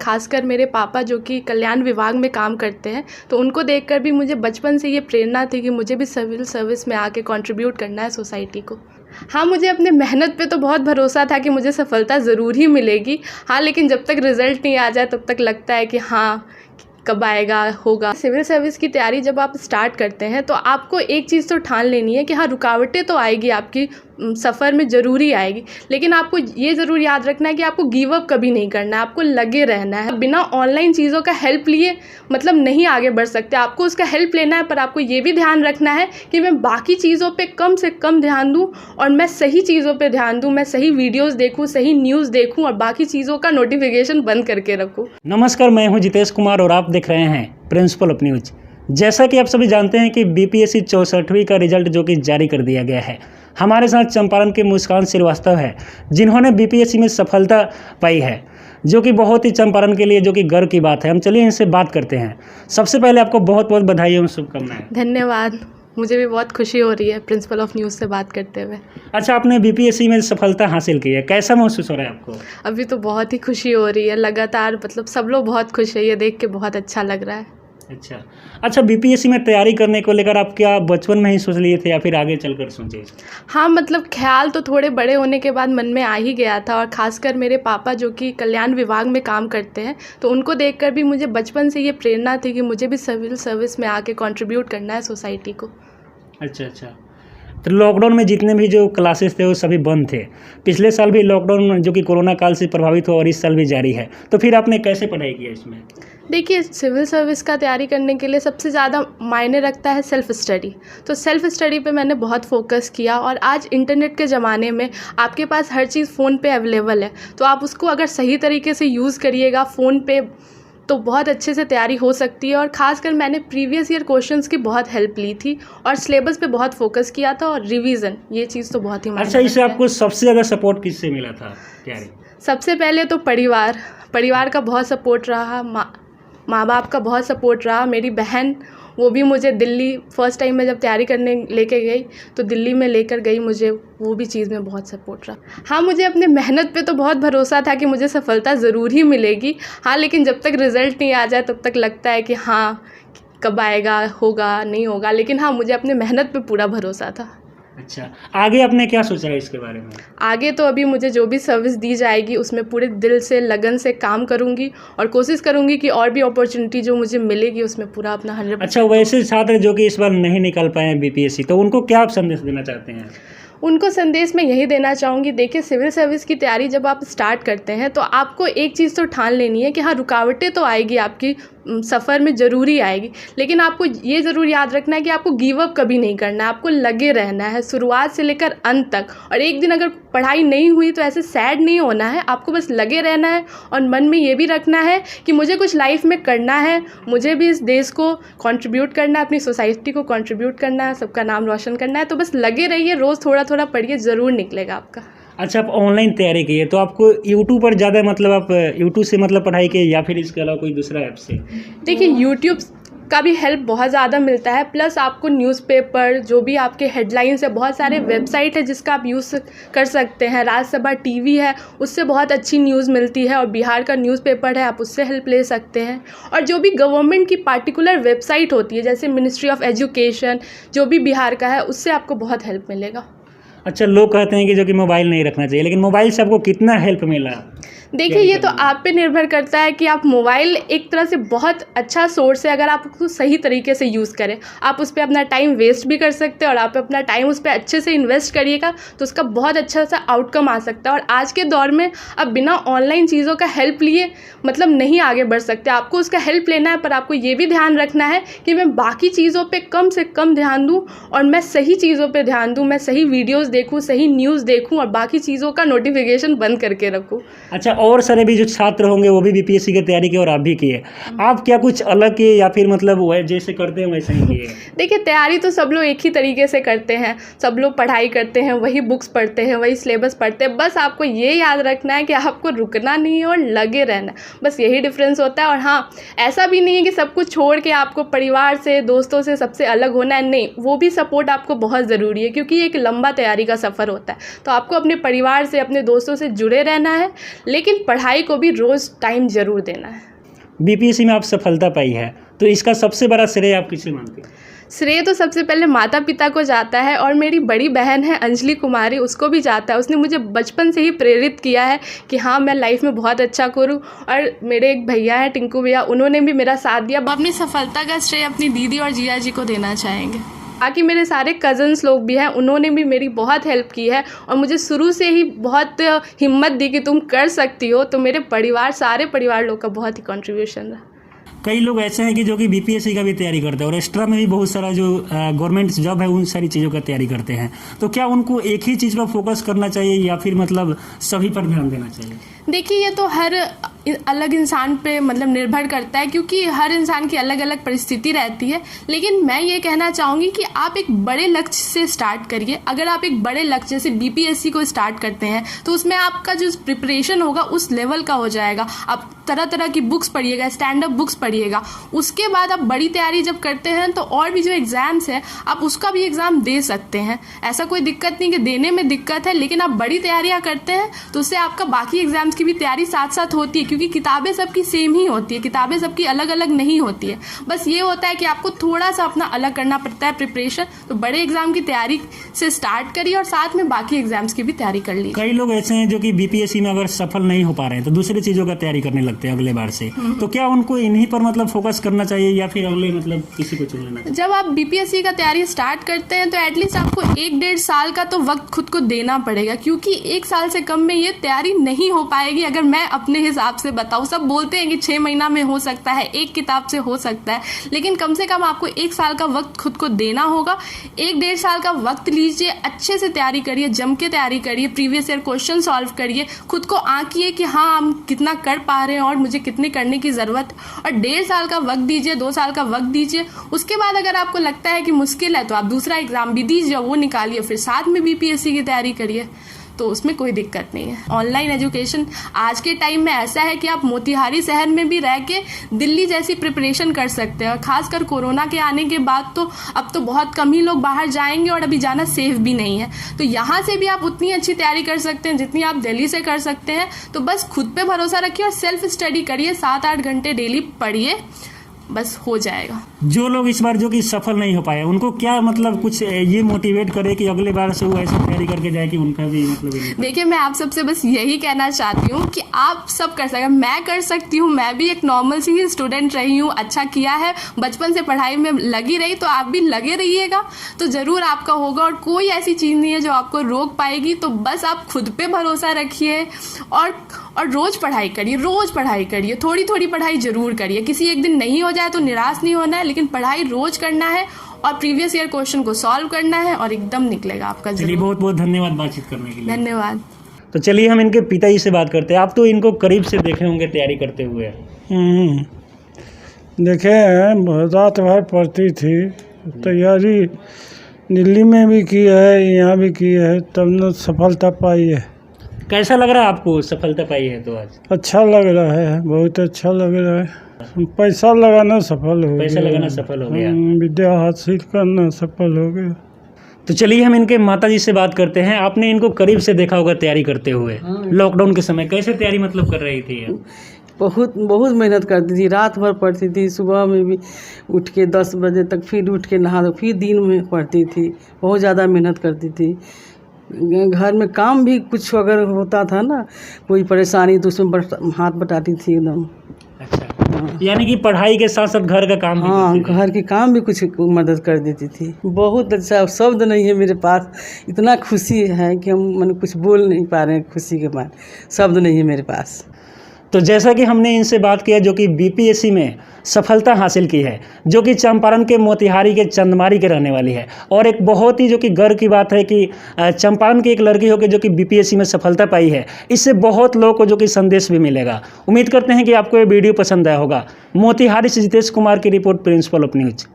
ख़ासकर मेरे पापा जो कि कल्याण विभाग में काम करते हैं, तो उनको देखकर भी मुझे बचपन से ये प्रेरणा थी कि मुझे भी सिविल सर्विस में आके कंट्रीब्यूट करना है सोसाइटी को। हाँ, मुझे अपने मेहनत पे तो बहुत भरोसा था कि मुझे सफलता ज़रूर ही मिलेगी। हाँ, लेकिन जब तक रिज़ल्ट नहीं आ जाए तब तक लगता है कि हाँ, कब आएगा, होगा। सिविल सर्विस की तैयारी जब आप स्टार्ट करते हैं तो आपको एक चीज़ तो ठान लेनी है कि हाँ, रुकावटें तो आएगी, आपकी सफ़र में ज़रूरी आएगी, लेकिन आपको ये ज़रूर याद रखना है कि आपको गिव अप कभी नहीं करना है, आपको लगे रहना है। बिना ऑनलाइन चीज़ों का हेल्प लिए मतलब नहीं आगे बढ़ सकते। आपको उसका हेल्प लेना है, पर आपको ये भी ध्यान रखना है कि मैं बाकी चीज़ों पे कम से कम ध्यान दूँ और मैं सही चीज़ों पे ध्यान दूँ, मैं सही वीडियोज़ देखूँ, सही न्यूज़ देखूँ और बाकी चीज़ों का नोटिफिकेशन बंद करके रखूँ। नमस्कार, मैं हूं जितेश कुमार और आप देख रहे हैं प्रिंसिपल ऑफ न्यूज। जैसा कि आप सभी जानते हैं कि बीपीएससी 64वीं का रिजल्ट जो कि जारी कर दिया गया है। हमारे साथ चंपारण के मुस्कान श्रीवास्तव है, जिन्होंने बीपीएससी में सफलता पाई है, जो कि बहुत ही चंपारण के लिए जो कि गर्व की बात है। हम चलिए इनसे बात करते हैं। सबसे पहले आपको बहुत बहुत बधाई और शुभकामनाएं। धन्यवाद, मुझे भी बहुत खुशी हो रही है प्रिंसिपल ऑफ न्यूज़ से बात करते हुए। अच्छा, आपने बीपीएससी में सफलता हासिल की है, कैसा महसूस हो रहा है आपको? अभी तो बहुत ही खुशी हो रही है, लगातार मतलब सब लोग बहुत खुश है, ये देख के बहुत अच्छा लग रहा है। अच्छा, बीपीएससी में तैयारी करने को लेकर आप क्या बचपन में ही सोच लिए थे या फिर आगे चलकर सोचे? हाँ, मतलब ख्याल तो थोड़े बड़े होने के बाद मन में आ ही गया था, और ख़ासकर मेरे पापा जो कि कल्याण विभाग में काम करते हैं, तो उनको देखकर भी मुझे बचपन से ये प्रेरणा थी कि मुझे भी सिविल सर्विस में आके कंट्रीब्यूट करना है सोसाइटी को। अच्छा। तो लॉकडाउन में जितने भी जो क्लासेस थे वो सभी बंद थे। पिछले साल भी लॉकडाउन जो कि कोरोना काल से प्रभावित हुआ और इस साल भी जारी है, तो फिर आपने कैसे पढ़ाई किया इसमें? देखिए, सिविल सर्विस का तैयारी करने के लिए सबसे ज़्यादा मायने रखता है सेल्फ़ स्टडी। तो सेल्फ़ स्टडी पे मैंने बहुत फोकस किया, और आज इंटरनेट के ज़माने में आपके पास हर चीज़ फ़ोन पे अवेलेबल है, तो आप उसको अगर सही तरीके से यूज़ करिएगा फ़ोन पे, तो बहुत अच्छे से तैयारी हो सकती है। और ख़ासकर मैंने प्रीवियस ईयर क्वेश्चंस की बहुत हेल्प ली थी और सिलेबस पे बहुत फोकस किया था, और रिवीजन, ये चीज़ तो बहुत ही मायने अच्छा, इससे रखता है। आपको सबसे ज़्यादा सपोर्ट किससे मिला था तैयारी? सबसे पहले तो परिवार का बहुत सपोर्ट रहा, माँ बाप का बहुत सपोर्ट रहा। मेरी बहन, वो भी मुझे दिल्ली फर्स्ट टाइम मैं जब तैयारी करने लेके गई तो दिल्ली में लेकर गई मुझे, वो भी चीज़ में बहुत सपोर्ट रहा। हाँ, मुझे अपने मेहनत पे तो बहुत भरोसा था कि मुझे सफलता ज़रूर ही मिलेगी। हाँ, लेकिन जब तक रिज़ल्ट नहीं आ जाए तब तक लगता है कि हाँ, कब आएगा, होगा, नहीं होगा। लेकिन हाँ, मुझे अपने मेहनत पे पूरा भरोसा था। अच्छा, आगे आपने क्या सोचा है इसके बारे में? आगे तो अभी मुझे जो भी सर्विस दी जाएगी उसमें पूरे दिल से, लगन से काम करूंगी, और कोशिश करूंगी कि और भी अपॉर्चुनिटी जो मुझे मिलेगी उसमें पूरा अपना 100%। अच्छा, वैसे छात्र जो कि इस बार नहीं निकाल पाए हैं बीपीएससी, तो उनको क्या आप संदेश देना चाहते हैं? उनको संदेश मैं यही देना चाहूँगी, देखिए, सिविल सर्विस की तैयारी जब आप स्टार्ट करते हैं तो आपको एक चीज़ तो ठान लेनी है कि हाँ, रुकावटें तो आएगी, आपकी सफ़र में ज़रूरी आएगी, लेकिन आपको ये ज़रूर याद रखना है कि आपको गिव अप कभी नहीं करना है, आपको लगे रहना है शुरुआत से लेकर अंत तक। और एक दिन अगर पढ़ाई नहीं हुई तो ऐसे सैड नहीं होना है, आपको बस लगे रहना है, और मन में ये भी रखना है कि मुझे कुछ लाइफ में करना है, मुझे भी इस देश को कंट्रीब्यूट करना है, अपनी सोसाइटी को कंट्रीब्यूट करना है, सबका नाम रोशन करना है। तो बस लगे रहिए, रोज़ थोड़ा थोड़ा पढ़िए, ज़रूर निकलेगा आपका। अच्छा, आप ऑनलाइन तैयारी की है, तो आपको यूट्यूब पर ज़्यादा मतलब आप यूट्यूब से मतलब पढ़ाई की या फिर इसके अलावा कोई दूसरा ऐप से? देखिए, यूट्यूब का भी हेल्प बहुत ज़्यादा मिलता है, प्लस आपको न्यूज़पेपर, जो भी आपके हेडलाइंस है, बहुत सारे वेबसाइट है जिसका आप यूज़ कर सकते हैं। राज्यसभा टीवी है, उससे बहुत अच्छी न्यूज़ मिलती है, और बिहार का न्यूज़पेपर है, आप उससे हेल्प ले सकते हैं। और जो भी गवर्नमेंट की पार्टिकुलर वेबसाइट होती है, जैसे मिनिस्ट्री ऑफ एजुकेशन, जो भी बिहार का है, उससे आपको बहुत हेल्प मिलेगा। अच्छा, लोग कहते हैं कि जो कि मोबाइल नहीं रखना चाहिए, लेकिन मोबाइल से आपको कितना हेल्प मिला? देखिए, ये तो आप पे निर्भर करता है कि आप मोबाइल एक तरह से बहुत अच्छा सोर्स है, अगर आप उसको सही तरीके से यूज़ करें। आप उस पर अपना टाइम वेस्ट भी कर सकते हैं, और आप अपना टाइम उस पर अच्छे से इन्वेस्ट करिएगा तो उसका बहुत अच्छा सा आउटकम आ सकता है। और आज के दौर में अब बिना ऑनलाइन चीज़ों का हेल्प लिए मतलब नहीं आगे बढ़ सकते। आपको उसका हेल्प लेना है, पर आपको ये भी ध्यान रखना है कि मैं बाकी चीज़ों पर कम से कम ध्यान दूँ, और मैं सही चीज़ों पर ध्यान दूँ, मैं सही वीडियोज़ देखूँ, सही न्यूज़ देखूँ, और बाकी चीज़ों का नोटिफिकेशन बंद करके रखूँ। अच्छा, और सारे भी जो छात्र होंगे वो भी बीपीएससी की तैयारी की और आप भी किए, आप क्या कुछ अलग किए या फिर मतलब वो जैसे करते हैं वैसे ही किए? देखिए, तैयारी तो सब लोग एक ही तरीके से करते हैं, सब लोग पढ़ाई करते हैं, वही बुक्स पढ़ते हैं, वही सिलेबस पढ़ते हैं। बस आपको ये याद रखना है कि आपको रुकना नहीं है और लगे रहना है, बस यही डिफरेंस होता है। और हाँ, ऐसा भी नहीं है कि सब कुछ छोड़ के आपको परिवार से, दोस्तों से सबसे अलग होना है, नहीं, वो भी सपोर्ट आपको बहुत ज़रूरी है, क्योंकि एक लंबा तैयारी का सफ़र होता है। तो आपको अपने परिवार से, अपने दोस्तों से जुड़े रहना है, लेकिन लेकिन पढ़ाई को भी रोज़ टाइम ज़रूर देना है। बीपीएससी में आप सफलता पाई है, तो इसका सबसे बड़ा श्रेय आप किसे मानते हैं? श्रेय तो सबसे पहले माता पिता को जाता है और मेरी बड़ी बहन है अंजलि कुमारी, उसको भी जाता है। उसने मुझे बचपन से ही प्रेरित किया है कि हाँ मैं लाइफ में बहुत अच्छा करूँ। और मेरे एक भैया हैं टिंकू भैया, उन्होंने भी मेरा साथ दिया। अपनी सफलता का श्रेय अपनी दीदी और जिया जी को देना चाहेंगे। बाकी मेरे सारे कज़न्स लोग भी हैं, उन्होंने भी मेरी बहुत हेल्प की है और मुझे शुरू से ही बहुत हिम्मत दी कि तुम कर सकती हो। तो मेरे परिवार, सारे परिवार लोग का बहुत ही कंट्रीब्यूशन रहा। कई लोग ऐसे हैं कि जो कि बीपीएससी का भी तैयारी करते हैं और एक्स्ट्रा में भी बहुत सारा जो गवर्नमेंट जॉब है उन सारी चीज़ों का तैयारी करते हैं। तो क्या उनको एक ही चीज़ पर फोकस करना चाहिए या फिर मतलब सभी पर ध्यान देना चाहिए? देखिए, ये तो हर अलग इंसान पे मतलब निर्भर करता है, क्योंकि हर इंसान की अलग अलग परिस्थिति रहती है। लेकिन मैं ये कहना चाहूँगी कि आप एक बड़े लक्ष्य से स्टार्ट करिए। अगर आप एक बड़े लक्ष्य जैसे बीपीएससी को स्टार्ट करते हैं तो उसमें आपका जो प्रिपरेशन होगा उस लेवल का हो जाएगा। आप तरह तरह की बुक्स पढ़िएगा, स्टैंड अप बुक्स पढ़िएगा। उसके बाद आप बड़ी तैयारी जब करते हैं तो और भी जो एग्ज़ाम्स है आप उसका भी एग्ज़ाम दे सकते हैं। ऐसा कोई दिक्कत नहीं कि देने में दिक्कत है, लेकिन आप बड़ी तैयारियाँ करते हैं तो उससे आपका बाकी एग्ज़ाम्स की भी तैयारी साथ साथ होती है, क्योंकि किताबें सबकी सेम ही होती है, किताबें सबकी अलग अलग नहीं होती है। बस ये होता है कि आपको थोड़ा सा अपना अलग करना पड़ता है प्रिपरेशन। तो बड़े एग्जाम की तैयारी से स्टार्ट करिए और साथ में बाकी एग्जाम्स की भी तैयारी कर लीजिए। कई लोग ऐसे हैं जो कि बीपीएससी में अगर सफल नहीं हो पा रहे हैं तो दूसरी चीज़ों का तैयारी करने लगते हैं अगले बार से। तो क्या उनको इन्हीं पर मतलब फोकस करना चाहिए या फिर अगले मतलब किसी को चुन लेना चाहिए? जब आप बीपीएससी का तैयारी स्टार्ट करते हैं तो एटलीस्ट आपको 1-1.5 साल का तो वक्त खुद को देना पड़ेगा, क्योंकि 1 साल से कम में ये तैयारी नहीं हो पाएगी। अगर मैं अपने हिसाब से बताऊँ, सब बोलते हैं कि 6 महीना में हो सकता है, एक किताब से हो सकता है, लेकिन कम से कम आपको 1 साल का वक्त खुद को देना होगा। 1-1.5 साल का वक्त लीजिए, अच्छे से तैयारी करिए, जम के तैयारी करिए, प्रीवियस ईयर क्वेश्चन सॉल्व करिए, खुद को आंकिए कि हाँ हम कितना कर पा रहे हैं और मुझे कितने करने की ज़रूरत। और 1.5 साल का वक्त दीजिए, 2 साल का वक्त दीजिए। उसके बाद अगर आपको लगता है कि मुश्किल है तो आप दूसरा एग्ज़ाम भी दीजिए, वो निकालिए, फिर साथ में बीपीएससी की तैयारी करिए, तो उसमें कोई दिक्कत नहीं है। ऑनलाइन एजुकेशन आज के टाइम में ऐसा है कि आप मोतिहारी शहर में भी रह के दिल्ली जैसी प्रिपरेशन कर सकते हैं। और ख़ासकर कोरोना के आने के बाद तो अब तो बहुत कम ही लोग बाहर जाएंगे और अभी जाना सेफ भी नहीं है। तो यहाँ से भी आप उतनी अच्छी तैयारी कर सकते हैं जितनी आप दिल्ली से कर सकते हैं। तो बस खुद पे भरोसा रखिए और सेल्फ स्टडी करिए, 7-8 घंटे डेली पढ़िए, बस हो जाएगा। जो लोग इस बार जो कि सफल नहीं हो पाए उनको क्या मतलब कुछ ये मोटिवेट करे कि अगले बार से वो ऐसा तैयारी करके जाए कि उनका भी मतलब? देखिए, मैं आप सबसे बस यही कहना चाहती हूँ कि आप सब कर सकते हैं, मैं कर सकती हूँ, मैं भी एक नॉर्मल सी ही स्टूडेंट रही हूँ, अच्छा किया है, बचपन से पढ़ाई में लगी रही, तो आप भी लगे रहिएगा तो ज़रूर आपका होगा। और कोई ऐसी चीज़ नहीं है जो आपको रोक पाएगी। तो बस आप खुद पे भरोसा रखिए और रोज़ पढ़ाई करिए, रोज़ पढ़ाई करिए, थोड़ी थोड़ी पढ़ाई ज़रूर करिए। किसी एक दिन नहीं हो जाए तो निराश नहीं होना है, लेकिन पढ़ाई रोज़ करना है और प्रीवियस ईयर क्वेश्चन को सॉल्व करना है और एकदम निकलेगा आपका। चलिए, बहुत बहुत धन्यवाद बातचीत करने के लिए। धन्यवाद। तो चलिए हम इनके पिताजी से बात करते हैं। आप तो इनको करीब से देखे होंगे तैयारी करते हुए। देखे हैं, रात भर पढ़ती थी, तैयारी दिल्ली में भी की है, यहाँ भी की है, तब न सफलता पाई है। कैसा लग रहा है आपको सफलता पाई है तो आज? अच्छा लग रहा है, बहुत अच्छा लग रहा है। पैसा लगाना सफल हो गया, पैसा लगाना सफल हो गया, विद्या हासिल करना सफल हो गया। तो चलिए हम इनके माताजी से बात करते हैं। आपने इनको करीब से देखा होगा तैयारी करते हुए। लॉकडाउन के समय कैसे तैयारी मतलब कर रही थी? बहुत मेहनत करती थी, रात भर पढ़ती थी, सुबह में भी उठ के 10 बजे तक, फिर उठ के नहा, फिर दिन में पढ़ती थी, बहुत ज़्यादा मेहनत करती थी। घर में काम भी कुछ अगर होता था ना, कोई परेशानी, तो उसमें हाथ बटाती थी एकदम। अच्छा, यानी कि पढ़ाई के साथ साथ घर का काम भी? हाँ, घर के काम भी कुछ मदद कर देती थी। बहुत अच्छा, शब्द नहीं है मेरे पास, इतना खुशी है कि हम मैंने कुछ बोल नहीं पा रहे हैं, खुशी के बाद शब्द नहीं है मेरे पास। तो जैसा कि हमने इनसे बात किया जो कि बीपीएससी में सफलता हासिल की है, जो कि चंपारण के मोतिहारी के चंदमारी के रहने वाली है, और एक बहुत ही जो कि गर्व की बात है कि चंपारण की एक लड़की होकर जो कि बीपीएससी में सफलता पाई है। इससे बहुत लोगों को जो कि संदेश भी मिलेगा। उम्मीद करते हैं कि आपको ये वीडियो पसंद आया होगा। मोतिहारी से जितेश कुमार की रिपोर्ट, प्रिंसिपल ऑफ न्यूज़।